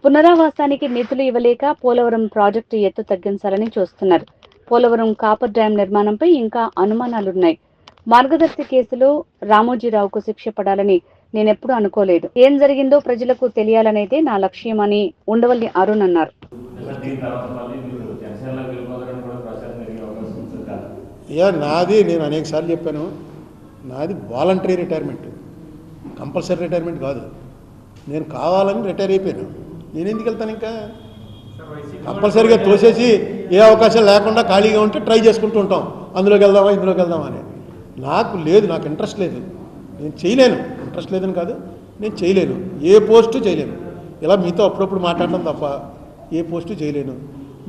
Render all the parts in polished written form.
పునరావాసానికి నిధులు ఇవ్వలేక పోలవరం ప్రాజెక్టు ఎత్తు తగ్గించాలని చూస్తున్నారు. పోలవరం కాపర్ డ్యాం నిర్మాణంపై ఇంకా అనుమానాలున్నాయి. మార్గదర్శి కేసులో రామోజీరావుకు శిక్ష పడాలని నేనెప్పుడు అనుకోలేదు. ఏం జరిగిందో ప్రజలకు తెలియాలనేదే నా లక్ష్యమని ఉండవల్లి అరుణ్ అన్నారు. నాది నేను అనేక సార్లు చెప్పాను, నాది వాలంటరీ రిటైర్మెంట్, కంపల్సరీ రిటైర్మెంట్ కాదు. నేను కావాలని రిటైర్ అయిపోయాను. నేను ఎందుకు వెళ్తాను? ఇంకా కంపల్సరీగా తోసేసి ఏ అవకాశం లేకుండా ఖాళీగా ఉంటే ట్రై చేసుకుంటూ ఉంటాం, అందులోకి వెళ్దామా ఇందులోకి వెళ్దామా అని. నాకు లేదు, నాకు ఇంట్రెస్ట్ లేదు, నేను చేయలేను. ఇంట్రెస్ట్ లేదని కాదు, నేను చేయలేను, ఏ పోస్టు చేయలేను. ఇలా మీతో అప్పుడప్పుడు మాట్లాడడం తప్ప ఏ పోస్టు చేయలేను.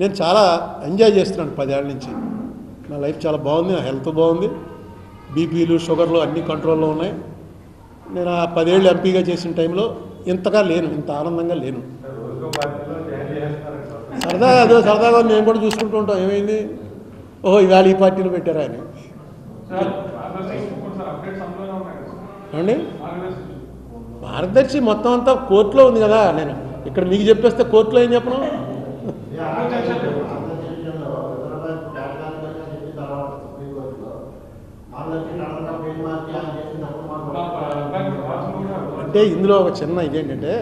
నేను చాలా ఎంజాయ్ చేస్తున్నాను 10 ఏళ్ళ నుంచి. నా లైఫ్ చాలా బాగుంది, నా హెల్త్ బాగుంది, బీపీలు షుగర్లు అన్నీ కంట్రోల్లో ఉన్నాయి. నేను ఆ 10 ఏళ్ళు ఎంపీగా చేసిన టైంలో ఇంతగా లేను, ఇంత ఆనందంగా లేను. సరదాగా మేము కూడా చూసుకుంటూ ఉంటాం, ఏమైంది ఓహో ఇవాళ ఈ పార్టీలో పెట్టారా అని. అండి మార్గదర్శి మొత్తం అంతా కోర్టులో ఉంది కదా. నేను ఇక్కడ మీకు చెప్పేస్తే కోర్టులో ఏం చెప్పను. అంటే ఇందులో ఒక చిన్న ఇదేంటంటే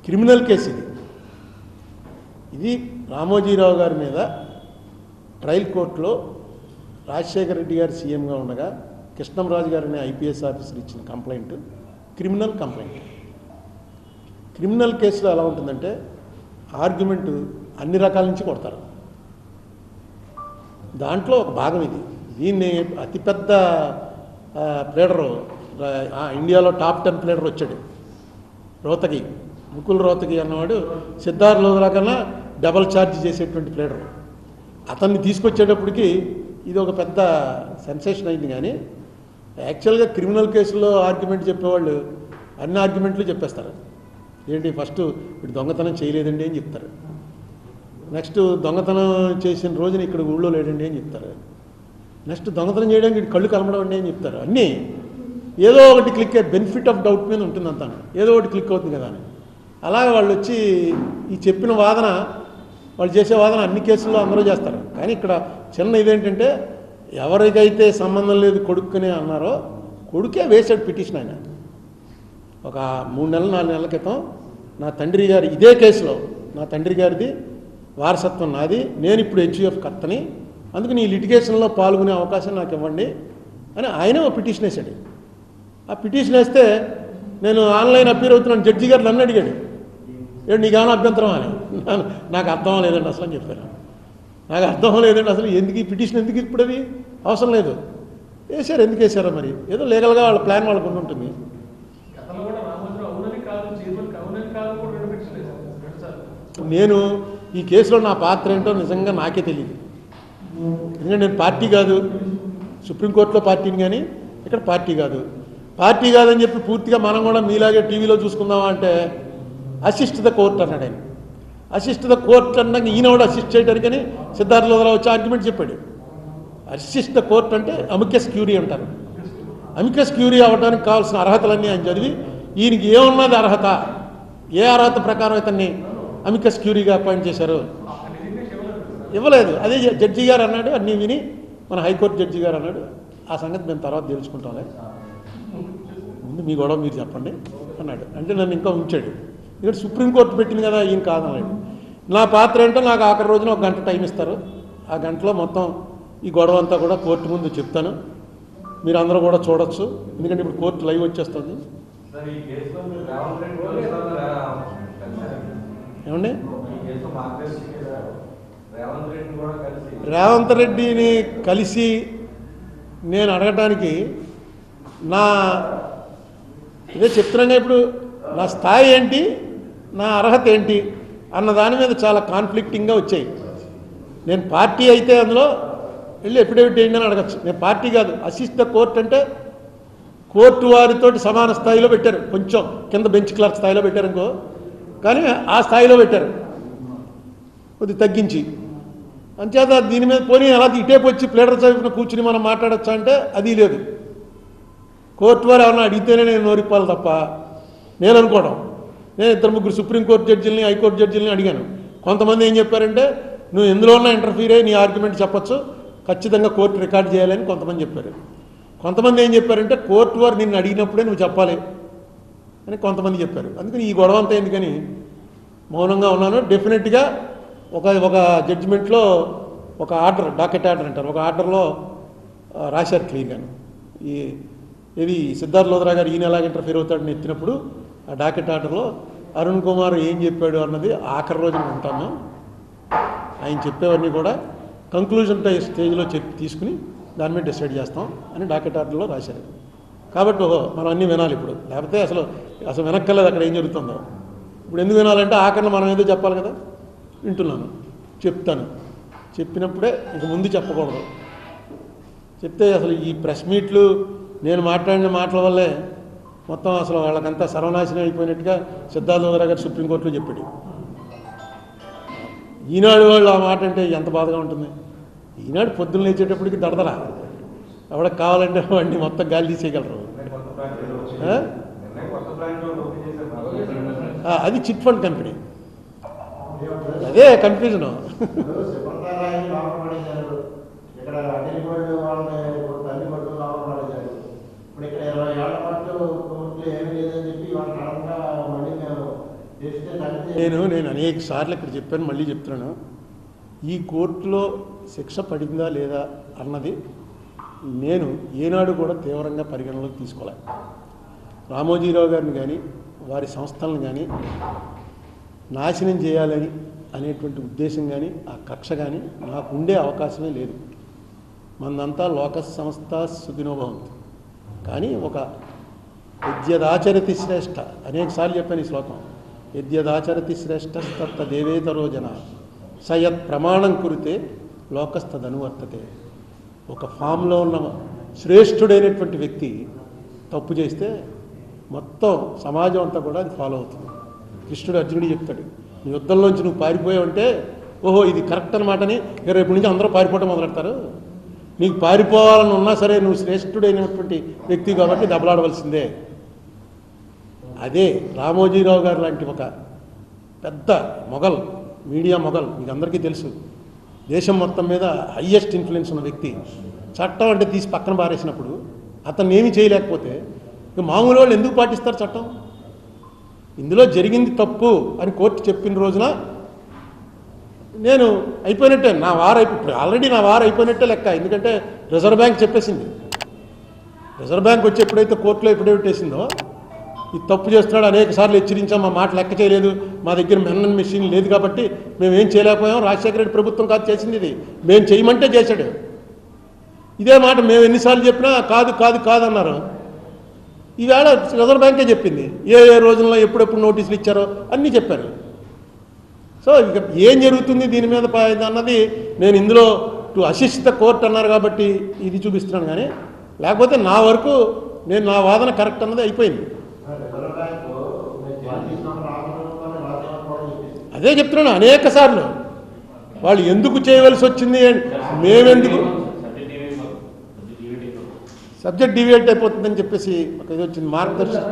క్రిమినల్ కేసు ఇది రామోజీరావు గారి మీద ట్రయల్ కోర్టులో రాజశేఖర రెడ్డి గారు సీఎంగా ఉండగా కృష్ణంరాజు గారు అనే ఐపీఎస్ ఆఫీసర్ ఇచ్చిన కంప్లైంట్ క్రిమినల్ కంప్లైంట్. క్రిమినల్ కేసులో ఎలా ఉంటుందంటే ఆర్గ్యుమెంట్ అన్ని రకాల నుంచి కొడతారు. దాంట్లో ఒక భాగం ఇది. దీన్ని అతిపెద్ద ప్లేడరు, ఇండియాలో టాప్ 10 ప్లేడర్ వచ్చాడు రోహతగి, ముకుల్ రోహతగి అన్నవాడు సిద్ధార్థ్ లోధరా కన్నా డబల్ ఛార్జ్ చేసేటువంటి ప్లేడరు. అతన్ని తీసుకొచ్చేటప్పటికి ఇది ఒక పెద్ద సెన్సేషన్ అయింది. కానీ యాక్చువల్గా క్రిమినల్ కేసుల్లో ఆర్గ్యుమెంట్ చెప్పేవాళ్ళు అన్ని ఆర్గ్యుమెంట్లు చెప్పేస్తారు. ఏంటి ఫస్ట్ వీడు దొంగతనం చేయలేదండి అని చెప్తారు, నెక్స్ట్ దొంగతనం చేసిన రోజున ఇక్కడ ఊళ్ళో లేడండి అని చెప్తారు, నెక్స్ట్ దొంగతనం చేయడానికి వీడు కళ్ళు కలమడం అని చెప్తారు. అన్నీ ఏదో ఒకటి క్లిక్ బెనిఫిట్ ఆఫ్ డౌట్ మీద ఉంటుంది అంతా, ఏదో ఒకటి క్లిక్ అవుతుంది కదా అని. అలాగే వాళ్ళు వచ్చి ఈ చెప్పిన వాదన, వాళ్ళు చేసే వాదన అన్ని కేసుల్లో అందరూ చేస్తారు. కానీ ఇక్కడ చిన్న ఇదేంటంటే ఎవరికైతే సంబంధం లేదు కొడుకునే అన్నారో కొడుకే వేసాడు పిటిషన్. ఆయన ఒక 3 నెలలు 4 నెలల క్రితం నా తండ్రి గారి ఇదే కేసులో, నా తండ్రి గారిది వారసత్వం నాది, నేను ఇప్పుడు హెచ్యుఎఫ్ కర్తని, అందుకని ఈ లిటిగేషన్లో పాల్గొనే అవకాశం నాకు ఇవ్వండి అని ఆయనే ఒక పిటిషన్ వేశాడు. ఆ పిటిషన్ వేస్తే నేను ఆన్లైన్ అపీర్ అవుతున్నాను, జడ్జి గారు నన్ను అడిగాడు, ఏడు నీకేమైనా అభ్యంతరం అని. నాకు అర్థం లేదండి అసలు అని చెప్పాను. నాకు అర్థం లేదండి అసలు, ఎందుకు ఈ పిటిషన్ ఎందుకు ఇప్పుడు, అది అవసరం లేదు, వేశారు. ఎందుకు వేశారో మరి, ఏదో లీగల్గా వాళ్ళ ప్లాన్ వాళ్ళకు ఉంటుంది. నేను ఈ కేసులో నా పాత్ర ఏంటో నిజంగా నాకే తెలియదు. ఎందుకంటే నేను పార్టీ కాదు, సుప్రీంకోర్టులో పార్టీని, కానీ ఇక్కడ పార్టీ కాదని చెప్పి పూర్తిగా మనం కూడా మీలాగే టీవీలో చూసుకుందామా అంటే అసిస్ట్ ద కోర్ట్ అన్నాడు ఆయన. అసిస్ట్ ద కోర్ట్ అన్నాక ఈయన కూడా అసిస్ట్ చేయడానికని సిద్ధార్థ లోధరా వచ్చి ఆర్గ్యుమెంట్ చెప్పాడు. అసిస్ట్ ద కోర్ట్ అంటే అమికస్ క్యూరీ అంటారు. అమికస్ క్యూరీ అవ్వడానికి కావాల్సిన అర్హతలన్నీ ఆయన చదివి ఈయనకి ఏమున్నది అర్హత, ఏ అర్హత ప్రకారం ఇతన్ని అమికస్ క్యూరీగా అపాయింట్ చేశారు, ఇవ్వలేదు. అదే జడ్జి గారు అన్నాడు, అన్నీ విని మన హైకోర్టు జడ్జి గారు అన్నాడు, ఆ సంగతి మేము తర్వాత తెలుసుకుంటాంలే, ముందు మీ గొడవ మీరు చెప్పండి అన్నాడు. అంటే నన్ను ఇంకా ఉంచాడు. ఇక్కడ సుప్రీంకోర్టు పెట్టింది కదా, ఈయన కాదన్నాడు. నా పాత్ర ఏంటో నాకు ఆఖరి రోజున 1 గంట టైం ఇస్తారు. ఆ గంటలో మొత్తం ఈ గొడవ అంతా కూడా కోర్టు ముందు చెప్తాను, మీరు అందరూ కూడా చూడొచ్చు. ఎందుకంటే ఇప్పుడు కోర్టు లైవ్ వచ్చేస్తుంది. ఏమండి రేవంత్ రెడ్డిని కలిసి నేను అడగటానికి నా ఇదే చెప్తున్నాగా, ఇప్పుడు నా స్థాయి ఏంటి, నా అర్హత ఏంటి అన్న దాని మీద చాలా కాన్ఫ్లిక్టింగ్గా వచ్చాయి. నేను పార్టీ అయితే అందులో వెళ్ళి ఎఫిడేవిట్ ఏంటని అడగచ్చు. నేను పార్టీ కాదు, అసిస్ట్ ద కోర్ట్ అంటే కోర్టు వారితోటి సమాన స్థాయిలో పెట్టారు, కొంచెం కింద బెంచ్ క్లర్క్ స్థాయిలో పెట్టారు అనుకో, కానీ ఆ స్థాయిలో పెట్టారు కొద్ది తగ్గించి. అంచేత దీని మీద పోనీ అలా ఇటేపు వచ్చి ప్లేడర్ చదివిన కూర్చుని మనం మాట్లాడచ్చా అంటే అది లేదు. కోర్టు వారు ఏమన్నా అడిగితేనే నేను నోరిప్పాలి తప్ప నేను అనుకోవడం నేను 2-3 సుప్రీంకోర్టు జడ్జిల్ని, హైకోర్టు జడ్జిల్ని అడిగాను. కొంతమంది ఏం చెప్పారంటే నువ్వు ఎందులో ఉన్నా ఇంటర్ఫీర్ అయ్యి నీ ఆర్గ్యుమెంట్ చెప్పొచ్చు, ఖచ్చితంగా కోర్టు రికార్డ్ చేయాలని కొంతమంది చెప్పారు. కొంతమంది ఏం చెప్పారంటే కోర్టు వారు నిన్ను అడిగినప్పుడే నువ్వు చెప్పాలి అని కొంతమంది చెప్పారు. అందుకని ఈ గొడవ అంతా ఎందుకని మౌనంగా ఉన్నాను. డెఫినెట్గా ఒక జడ్జిమెంట్లో ఒక ఆర్డర్, డాకెట్ ఆర్డర్ అంటారు, ఒక ఆర్డర్లో రాశారు క్లియర్గాను. ఇది సిద్ధార్థ లోద్రా గారు ఈయన ఎలాగ ఇంటర్ఫీర్ అవుతాడని ఎత్తినప్పుడు ఆ డాకెట్ ఆర్డర్లో అరుణ్ కుమార్ ఏం చెప్పాడు అన్నది ఆఖరి రోజున ఉంటాము. ఆయన చెప్పేవన్నీ కూడా కంక్లూజన్ స్టేజ్లో తీసుకుని దాని మీద డిసైడ్ చేస్తాం అని డాకెట్ ఆర్డర్లో రాశారు. కాబట్టి మనం అన్నీ వినాలి ఇప్పుడు, లేకపోతే అసలు వినక్కర్లేదు అక్కడ ఏం జరుగుతుందో. ఇప్పుడు ఎందుకు వినాలంటే ఆఖరిలో మనం ఏదో చెప్పాలి కదా. వింటున్నాను, చెప్తాను, చెప్పినప్పుడే ఇక ముందు చెప్పకూడదు. చెప్తే అసలు ఈ ప్రెస్ మీట్లు నేను మాట్లాడిన మాటల వల్లే మొత్తం అసలు వాళ్ళకంతా సర్వనాశనం అయిపోయినట్టుగా సిద్ధార్థ లోద్రా గారు సుప్రీంకోర్టులో చెప్పాడు. ఈనాడు వాళ్ళు ఆ మాట అంటే ఎంత బాధగా ఉంటుంది. ఈనాడు పొద్దున్న లేచేటప్పటికి దడదరా, ఎవడకు కావాలంటే వాడిని మొత్తం గాలి తీసేయగలరు. అది చిట్ ఫండ్ కంపెనీ, అదే కన్ఫ్యూజను. నేను అనేక సార్లు ఇక్కడ చెప్పాను, మళ్ళీ చెప్తున్నాను. ఈ కోర్టులో శిక్ష పడిందా లేదా అన్నది నేను ఏనాడు కూడా తీవ్రంగా పరిగణలోకి తీసుకోలే. రామోజీరావు గారిని కానీ వారి సంస్థలను కానీ నాశనం చేయాలని అనేటువంటి ఉద్దేశం కానీ ఆ కక్ష కానీ నాకు ఉండే అవకాశమే లేదు. మనంతా లోక సంస్థ సుఖినోభవంతు. కానీ ఒక యద్యదాచరతి శ్రేష్ఠ, అనేకసార్లు చెప్పాను ఈ శ్లోకం. యద్యదాచరతి శ్రేష్ఠ తత్తదేవేతరో జన సయత్ ప్రమాణం కురితే లోకస్తదనువర్తతే. ఒక ఫామ్లో ఉన్న శ్రేష్ఠుడైనటువంటి వ్యక్తి తప్పు చేస్తే మొత్తం సమాజం అంతా కూడా అది ఫాలో అవుతుంది. కృష్ణుడు అర్జునుడు చెప్తాడు, నీ యుద్ధంలోంచి నువ్వు పారిపోయావంటే ఓహో ఇది కరెక్ట్ అనమాటని రేపు నుంచి అందరూ పారిపోవటం మొదలెడతారు. నీకు పారిపోవాలని ఉన్నా సరే నువ్వు శ్రేష్ఠుడైనటువంటి వ్యక్తి కాబట్టి దెబ్బలాడవలసిందే. అదే రామోజీరావు గారు లాంటి ఒక పెద్ద మొఘల్, మీడియా మొఘల్, మీకు అందరికీ తెలుసు, దేశం మొత్తం మీద హయ్యెస్ట్ ఇన్ఫ్లుయెన్స్ ఉన్న వ్యక్తి చట్టం అంటే తీసి పక్కన పారేసినప్పుడు అతన్ని ఏమీ చేయలేకపోతే ఇక మామూలు వాళ్ళు ఎందుకు పాటిస్తారు చట్టం? ఇందులో జరిగింది తప్పు అని కోర్టు చెప్పిన రోజున నేను అయిపోయినట్టే, ఆల్రెడీ నా వారు అయిపోయినట్టే లెక్క. ఎందుకంటే రిజర్వ్ బ్యాంక్ చెప్పేసింది. రిజర్వ్ బ్యాంక్ వచ్చి ఎప్పుడైతే కోర్టులో ఎఫిడవిట్ వేసిందో ఇది తప్పు చేస్తున్నాడు, అనేక సార్లు హెచ్చరించాం, మా మాట లెక్క చేయలేదు, మా దగ్గర మెన్నన్ మెషిన్ లేదు కాబట్టి మేము ఏం చేయలేకపోయాం, రాజశేఖర రెడ్డి ప్రభుత్వం కాదు చేసింది, ఇది మేము చేయమంటే చేశాడు. ఇదే మాట మేము ఎన్నిసార్లు చెప్పినా కాదు కాదు కాదు అన్నారు. ఈవేళ రిజర్వ్ బ్యాంకే చెప్పింది, ఏ రోజుల్లో ఎప్పుడెప్పుడు నోటీసులు ఇచ్చారో అన్నీ చెప్పారు. సో ఇక ఏం జరుగుతుంది దీని మీద అన్నది నేను ఇందులో టు అసిస్ట్ ద కోర్ట్ అన్నారు కాబట్టి ఇది చూపిస్తున్నాను. కానీ లేకపోతే నా వరకు నేను నా వాదన కరెక్ట్ అన్నది అయిపోయింది. అదే చెప్తున్నాను అనేక సార్లు. వాళ్ళు ఎందుకు చేయవలసి వచ్చింది, మేమెందుకు సబ్జెక్ట్ డివియేట్ అయిపోతుందని చెప్పేసి ఒక ఇది వచ్చింది మార్గదర్శకం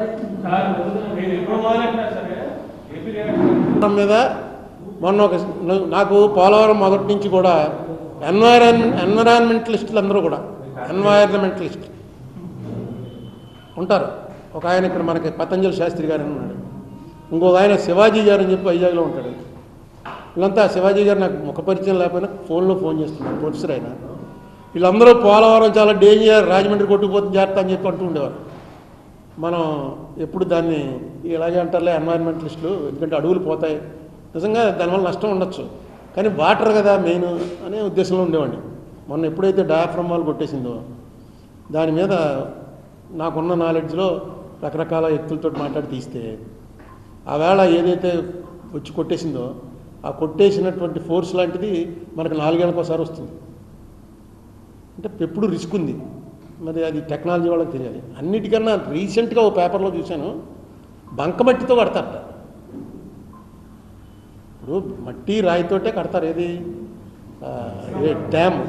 మీద. మొన్న నాకు పోలవరం మొదటి నుంచి కూడా ఎన్విరాన్మెంటలిస్టులు అందరూ కూడా ఎన్వైరన్మెంటలిస్ట్ ఉంటారు. ఒక ఆయన ఇక్కడ మనకి పతంజలి శాస్త్రి గారు అని ఉన్నాడు, ఇంకొక ఆయన శివాజీ గారు అని చెప్పి వైజాగ్లో ఉంటాడు. వీళ్ళంతా శివాజీ గారు నాకు ముఖ పరిచయం లేకపోయినా ఫోన్ చేస్తున్నారు, ప్రొఫెసర్ అయినా. వీళ్ళందరూ పోలవరం చాలా డేంజర్, రాజమండ్రి కొట్టుకుపోతుంది జాగ్రత్త అని చెప్పి అంటూ ఉండేవారు. మనం ఎప్పుడు దాన్ని ఇలాగే అంటారులే ఎన్వైరన్మెంటలిస్టులు, ఎందుకంటే అడవులు పోతాయి, నిజంగా దానివల్ల నష్టం ఉండొచ్చు, కానీ వాటర్ కదా మెయిన్ అనే ఉద్దేశంలో ఉండేవాడిని. మొన్న ఎప్పుడైతే డయాఫ్రమ్ వాల్ కొట్టేసిందో దాని మీద నాకున్న నాలెడ్జ్లో రకరకాల వ్యక్తులతో మాట్లాడి తీస్తే ఆ వేళ ఏదైతే వచ్చి కొట్టేసిందో ఆ కొట్టేసినటువంటి ఫోర్స్ లాంటిది మనకు 4 ఏళ్ళకి ఒకసారి వస్తుంది. అంటే ఎప్పుడు రిస్క్ ఉంది, మరి అది టెక్నాలజీ వాళ్ళకి తెలియాలి. అన్నిటికన్నా రీసెంట్గా ఓ పేపర్లో చూశాను, బంకమట్టితో కడతారట. ఇప్పుడు మట్టి రాయితోటే కడతారు, ఏది డ్యామ్.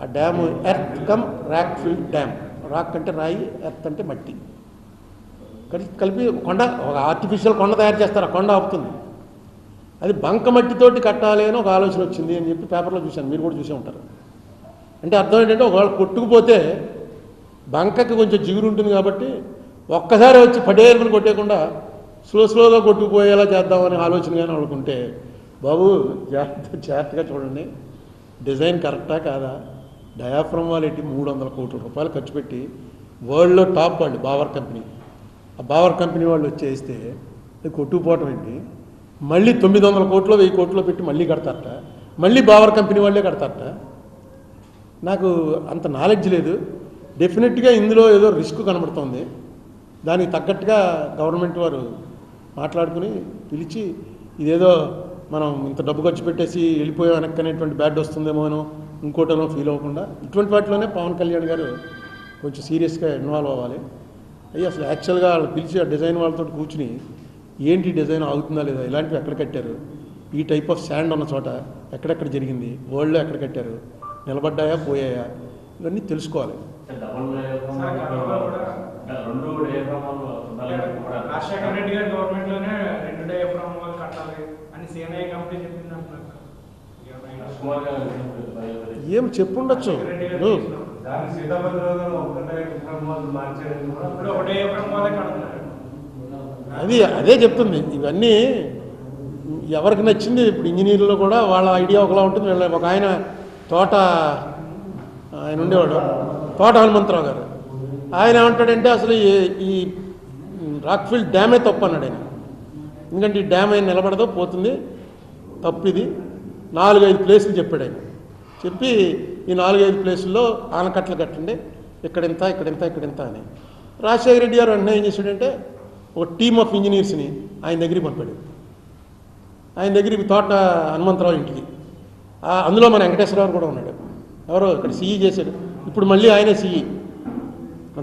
ఆ dam earth cum rock filled dam. Rock అంటే రాయి, ఎర్త్ అంటే మట్టి. కలిపి కొండ, ఒక ఆర్టిఫిషియల్ కొండ తయారు చేస్తారు, ఆ కొండ ఆపుతుంది. అది బంకమట్టితోటి కట్టాలి అని ఒక ఆలోచన వచ్చింది అని చెప్పి పేపర్లో చూశాను, మీరు కూడా చూసే ఉంటారు. అంటే అర్థం ఏంటంటే ఒకవేళ కొట్టుకుపోతే బంకకి కొంచెం జిగురు ఉంటుంది కాబట్టి ఒక్కసారి వచ్చి పడేరుకుని కొట్టేయకుండా స్లోగా కొట్టుకుపోయేలా చేద్దామనే ఆలోచన కానీ వాళ్ళకు ఉంటే, బాబు జాగ్రత్తగా చూడండి, డిజైన్ కరెక్టా కాదా, డయాఫ్రమ్ వాల్ ఎట్టి 300 కోట్ల రూపాయలు ఖర్చు పెట్టి వరల్డ్లో టాప్ వాళ్ళు బావర్ కంపెనీ, ఆ బావర్ కంపెనీ వాళ్ళు వచ్చేస్తే అది కొట్టుకుపోవటం ఏంటి, మళ్ళీ 900 కోట్లు 1000 కోట్లు పెట్టి మళ్ళీ కడతారట, మళ్ళీ బావర్ కంపెనీ వాళ్ళే కడతారట. నాకు అంత నాలెడ్జ్ లేదు. డెఫినెట్గా ఇందులో ఏదో రిస్క్ కనబడుతోంది. దానికి తగ్గట్టుగా గవర్నమెంట్ వారు మాట్లాడుకుని పిలిచి, ఇదేదో మనం ఇంత డబ్బు ఖర్చు పెట్టేసి వెళ్ళిపోయే వెనక్కి అనేటువంటి బ్యాడ్ వస్తుందేమోనో ఇంకోటనో ఫీల్ అవ్వకుండా ఇటువంటి వాటిలోనే పవన్ కళ్యాణ్ గారు కొంచెం సీరియస్గా ఇన్వాల్వ్ అవ్వాలి. అయ్యి అసలు యాక్చువల్గా వాళ్ళు పిలిచి ఆ డిజైన్ వాళ్ళతో కూర్చుని ఏంటి డిజైన్ ఆగుతుందా లేదా, ఇలాంటివి ఎక్కడ కట్టారు, ఈ టైప్ ఆఫ్ శాండ్ ఉన్న చోట ఎక్కడెక్కడ జరిగింది, వరల్డ్లో ఎక్కడ కట్టారు, నిలబడ్డాయా పోయాయా, ఇవన్నీ తెలుసుకోవాలి. ఏం చెప్పుండొచ్చు. అదే చెప్తుంది. ఇవన్నీ ఎవరికి నచ్చింది. ఇప్పుడు ఇంజనీర్లో కూడా వాళ్ళ ఐడియా ఒకలా ఉంటుంది. ఒక ఆయన ఆయన ఉండేవాడు, తోట హనుమంతరావు గారు. ఆయన ఏమంటాడంటే అసలు ఈ రాక్ఫీల్డ్ డ్యామే తప్పు అన్నాడు ఆయన. ఎందుకంటే ఈ డ్యామ్ అయిన నిలబడదో పోతుంది, తప్పు ఇది. 4-5 ప్లేసులు చెప్పాడు ఆయన. చెప్పి ఈ 4-5 ప్లేసుల్లో ఆనకట్టలు కట్టండి, ఇక్కడింత ఇక్కడింత ఇక్కడింత అని. రాజశేఖర రెడ్డి గారు వెంటనే ఏం చేశాడంటే ఒక టీమ్ ఆఫ్ ఇంజనీర్స్ని ఆయన దగ్గరికి పంపాడు. ఆయన దగ్గరికి తోట హనుమంతరావు ఇంటికి. అందులో మన వెంకటేశ్వరరావు కూడా ఉన్నాడు. ఎవరో ఇక్కడ సిఈ చేశాడు. ఇప్పుడు మళ్ళీ ఆయనే సిఈ.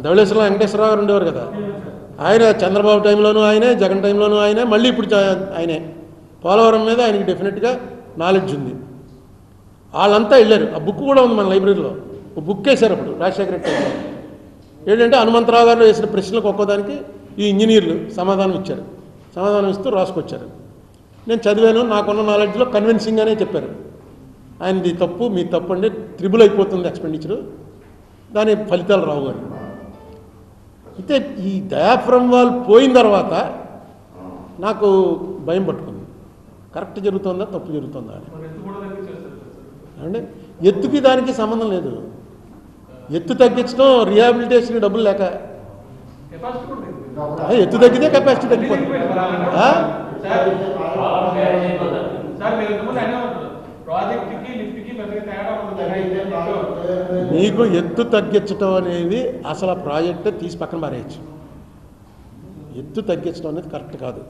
ధవళేశ్వరంలో వెంకటేశ్వరరావు గారు ఉండేవారు కదా, ఆయన చంద్రబాబు టైంలోనూ ఆయనే, జగన్ టైంలోనూ ఆయనే, మళ్ళీ ఇప్పుడు ఆయనే. పోలవరం మీద ఆయనకి డెఫినెట్గా నాలెడ్జ్ ఉంది. వాళ్ళంతా వెళ్ళారు. ఆ బుక్ కూడా ఉంది మన లైబ్రరీలో. ఒక బుక్ వేశారు అప్పుడు రాజశేఖర రెడ్డి టైంలో. ఏంటంటే హనుమంతరావు గారు వేసిన ప్రశ్నలకు ఒక్కోదానికి ఈ ఇంజనీర్లు సమాధానం ఇచ్చారు. సమాధానం ఇస్తూ రాసుకొచ్చారు. నేను చదివాను, నాకున్న నాలెడ్జ్లో కన్విన్సింగ్గానే చెప్పారు. ఆయనది తప్పు, మీ తప్పు అండి, త్రిబుల్ అయిపోతుంది ఎక్స్పెండిచరు, దాని ఫలితాలు రావు అని. అయితే ఈ డయాఫ్రమ్ వాల్ పోయిన తర్వాత నాకు భయం పట్టుకుంది. కరెక్ట్ జరుగుతుందా తప్పు జరుగుతుందా అని. అంటే ఎత్తుకి దానికి సంబంధం లేదు. ఎత్తు తగ్గించడం రిహాబిలిటేషన్ డబ్బులు లేక, ఎత్తు తగ్గితే కెపాసిటీ తగ్గిపోతుంది. మీకు ఎత్తు తగ్గించడం అనేది అసలు ఆ ప్రాజెక్టే తీసి పక్కన పారేయచ్చు. ఎత్తు తగ్గించడం అనేది కరెక్ట్ కాదు.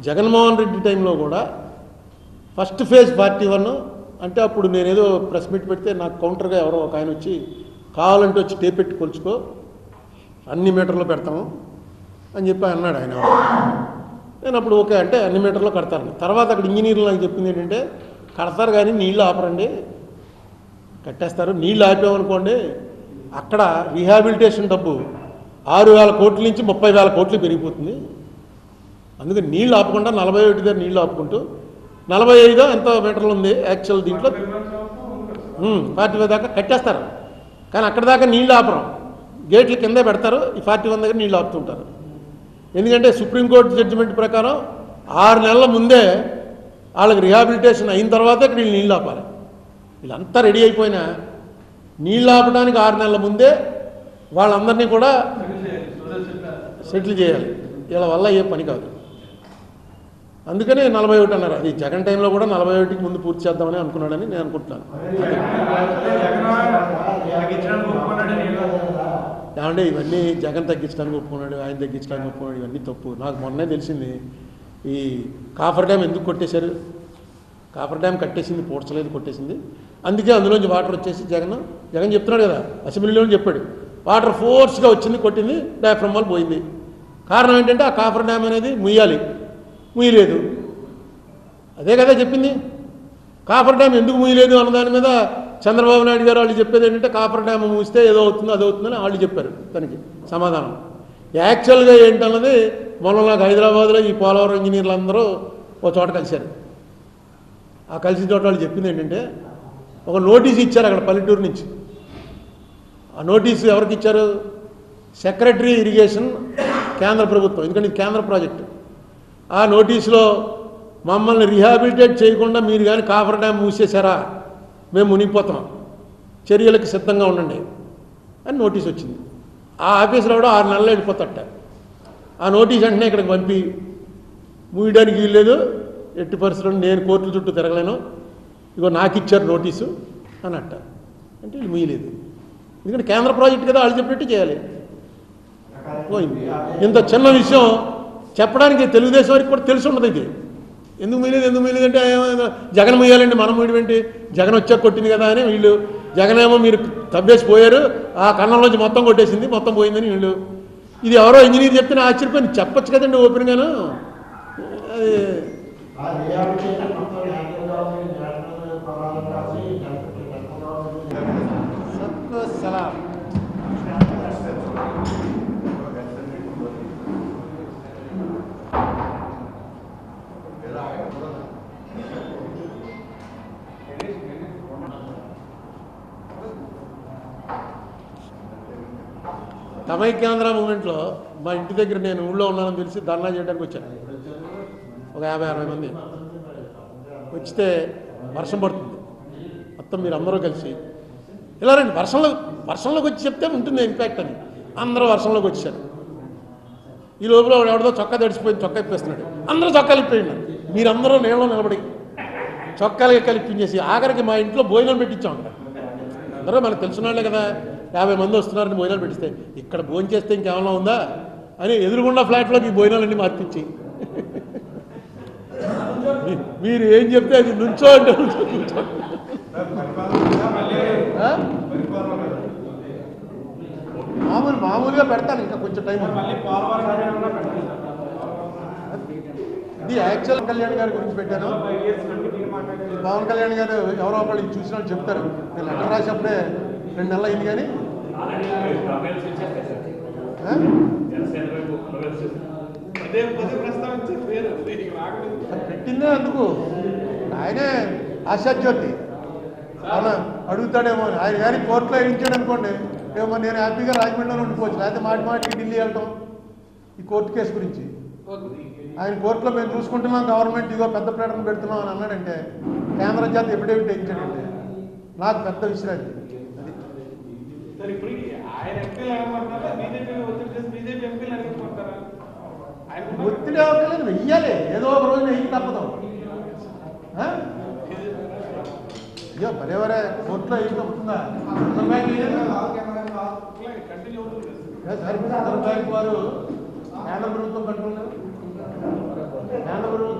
జగన్మోహన్ రెడ్డి టైంలో కూడా ఫస్ట్ ఫేజ్ 41 అంటే అప్పుడు నేనేదో ప్రెస్ మీట్ పెడితే నాకు కౌంటర్గా ఎవరో ఒక ఆయన వచ్చి, కావాలంటే వచ్చి టేప్ పెట్టి కొలుచుకో, అన్ని మీటర్లో పెడతాము అని చెప్పి అన్నాడు ఆయన. నేను అప్పుడు ఓకే అంటే అన్ని మీటర్లో కడతాను. తర్వాత అక్కడ ఇంజనీర్లు నాకు చెప్పింది ఏంటంటే, కడతారు కానీ నీళ్ళు ఆపరండి, కట్టేస్తారు. నీళ్ళు ఆపామనుకోండి అక్కడ రీహాబిలిటేషన్ డబ్బు 6,000 కోట్ల నుంచి 30,000 కోట్లు పెరిగిపోతుంది. అందుకే నీళ్ళు ఆపకుండా 41 దగ్గర నీళ్ళు ఆపుకుంటూ 45 ఎంతో మీటర్లు ఉంది యాక్చువల్ దీంట్లో 45 దాకా కట్టేస్తారు. కానీ అక్కడ దాకా నీళ్ళు ఆపరం, గేట్లు కిందే పెడతారు. ఈ 41 దగ్గర నీళ్ళు ఆపుతుంటారు. ఎందుకంటే సుప్రీంకోర్టు జడ్జిమెంట్ ప్రకారం 6 నెలల ముందే వాళ్ళకి రిహాబిలిటేషన్ అయిన తర్వాతే ఇక్కడ వీళ్ళు నీళ్ళు ఆపాలి. వీళ్ళంతా రెడీ అయిపోయినా నీళ్ళు ఆపడానికి 6 నెలల ముందే వాళ్ళందరినీ కూడా సెటిల్ చేయాలి. వీళ్ళ వల్ల ఏ పని కాదు. అందుకనే 41 అన్నారు. అది జగన్ టైంలో కూడా 41కి ముందు పూర్తి చేద్దామని అనుకున్నాడని నేను అనుకుంటున్నాను. ఏమంటే ఇవన్నీ జగన్ తగ్గించడానికి ఒప్పుకున్నాడు, ఆయన తగ్గించడానికి ఒప్పుకున్నాడు, ఇవన్నీ తప్పు. నాకు మొన్నే తెలిసింది ఈ కాఫర్ డ్యామ్ ఎందుకు కొట్టేశారు. కాఫర్ డ్యామ్ కట్టేసింది, పూడ్చలేదు, కొట్టేసింది. అందుకే అందులోంచి వాటర్ వచ్చేసి జగన్ చెప్తున్నాడు కదా, అసెంబ్లీలో చెప్పాడు, వాటర్ ఫోర్స్గా వచ్చింది, కొట్టింది, డయాఫ్రమ్ వాల్ పోయింది. కారణం ఏంటంటే ఆ కాఫర్ డ్యామ్ అనేది ముయ్యలేదు. అదే కదా చెప్పింది. కాఫర్ డ్యామ్ ఎందుకు ముయ్యలేదు అన్న దాని మీద చంద్రబాబు నాయుడు గారు వాళ్ళు చెప్పేది ఏంటంటే కాఫర్ డ్యామ్ మూస్తే ఏదో అవుతుందో అదవుతుందని వాళ్ళు చెప్పారు. దానికి సమాధానం యాక్చువల్గా ఏంటన్నది మొన్న నాకు హైదరాబాద్లో ఈ పోలవరం ఇంజనీర్లు అందరూ ఒక చోట కలిశారు. ఆ కలిసిన చోట వాళ్ళు చెప్పింది ఏంటంటే, ఒక నోటీస్ ఇచ్చారు అక్కడ పల్లెటూరు నుంచి. ఆ నోటీసు ఎవరికి ఇచ్చారు? సెక్రటరీ ఇరిగేషన్, కేంద్ర ప్రభుత్వం, ఎందుకంటే ఇది కేంద్ర ప్రాజెక్టు. ఆ నోటీసులో మమ్మల్ని రీహాబిలిటేట్ చేయకుండా మీరు కానీ కాఫర్ డ్యామ్ మూసేశారా, మేము మునిగిపోతాం, చర్యలకు సిద్ధంగా ఉండండి అని నోటీస్ వచ్చింది. ఆ ఆఫీసులో కూడా 6 నెలలు వెళ్ళిపోతట. ఆ నోటీస్ వెంటనే ఇక్కడికి పంపి, మూయడానికి వీల్లేదు, ఎట్టి పరిస్థితుల్లో నేను కోర్టుల చుట్టూ తిరగలేను, ఇగో నాకు ఇచ్చారు నోటీసు అని అంటే వీళ్ళు మూయలేదు. ఎందుకంటే కేంద్ర ప్రాజెక్టు కదా, వాళ్ళు చెప్పినట్టు చేయాలి. పోయింది. ఇంత చిన్న విషయం చెప్పడానికి తెలుగుదేశం వారికి కూడా తెలిసి ఉండదు. ఇది ఎందుకు మీలేదు అంటే జగన్ మొయ్యాలండి, మనం మూయడం ఏంటి, జగన్ వచ్చాక కొట్టింది కదా అని వీళ్ళు. జగన్ ఏమో మీరు తవ్వేసి పోయారు, ఆ కన్నంలోంచి మొత్తం కొట్టేసింది, మొత్తం పోయిందని వీళ్ళు. ఇది ఎవరో ఇంజనీర్ చెప్తే ఆశ్చర్యపోయింది. చెప్పచ్చు కదండి ఓపెన్గాను. సలాం. సమైక్యాంధ్ర మూమెంట్లో మా ఇంటి దగ్గర నేను ఊళ్ళో ఉన్నానని తెలిసి ధర్నా చేయడానికి వచ్చాను. ఒక 50-60 మంది వచ్చితే వర్షం పడుతుంది. మొత్తం మీరు అందరూ కలిసి ఇలా రండి, వర్షంలోకి వచ్చి చెప్తే ఉంటుంది ఇంపాక్ట్ అని. అందరూ వర్షంలోకి వచ్చారు. ఈ లోపల ఎవరిదో చొక్కా తడిసిపోయింది, చొక్కా ఇప్పేస్తున్నాడు. అందరూ చొక్కాలు ఇప్పేయండి. మీరందరూ నీళ్ళలో నిలబడి చొక్కాలు కలిపించేసి ఆఖరికి మా ఇంట్లో భోజనం పెట్టించాం. అక్కడ అందరూ మనకు తెలిసిన వాళ్ళే కదా, 50 మంది వస్తున్నారని భోజనాలు పెట్టిస్తే ఇక్కడ భోజనం చేస్తే ఇంకేమన్నా ఉందా అని ఎదురుగుండా ఫ్లాట్లోకి ఈ భోజనాలన్నీ మార్పించి మీరు ఏం చెప్తే అది నుంచో అంటే మామూలుగా పెడతాను, ఇంకా కొంచెం టైం. ఇది యాక్చువల్ కళ్యాణ్ గారి గురించి పెట్టాను. పవన్ కళ్యాణ్ గారు ఎవరో ఒకళ్ళు చూసిన చెప్తారు. నేను లెటర్ రాసినప్పుడే 2 నెలలు అయింది. కానీ పెట్టిందే అందుకు ఆయనే ఆశాజ్యోతి. అవునా అడుగుతాడేమో ఆయన కానీ కోర్టులో వేయించాడు అనుకోండి, ఏమో నేను హ్యాపీగా రాజమండ్రిలో ఉండిపోవచ్చు. లేకపోతే మాటికి ఢిల్లీ వెళ్ళటం ఈ కోర్టు కేసు గురించి. ఆయన కోర్టులో మేము చూసుకుంటున్నాం, గవర్నమెంట్ ఇగో పెద్ద ప్లేటర్ని పెడుతున్నాం అని అన్నాడంటే, కేంద్ర జాత ఎఫిడేవిట్ వేయించాడంటే నాకు పెద్ద విశ్రాంతి. ఒత్తిడి అవ్వలేదు, వెయ్యాలి, ఏదో ఒక రోజు వెయ్యి తప్పదు. అయ్యో భలేవరే, కోర్టులో ఏం తప్పుతుందా? రిజర్వ్ బ్యాంక్ వారు కేంద్ర ప్రభుత్వం కంట్రోల్, కేంద్ర ప్రభుత్వం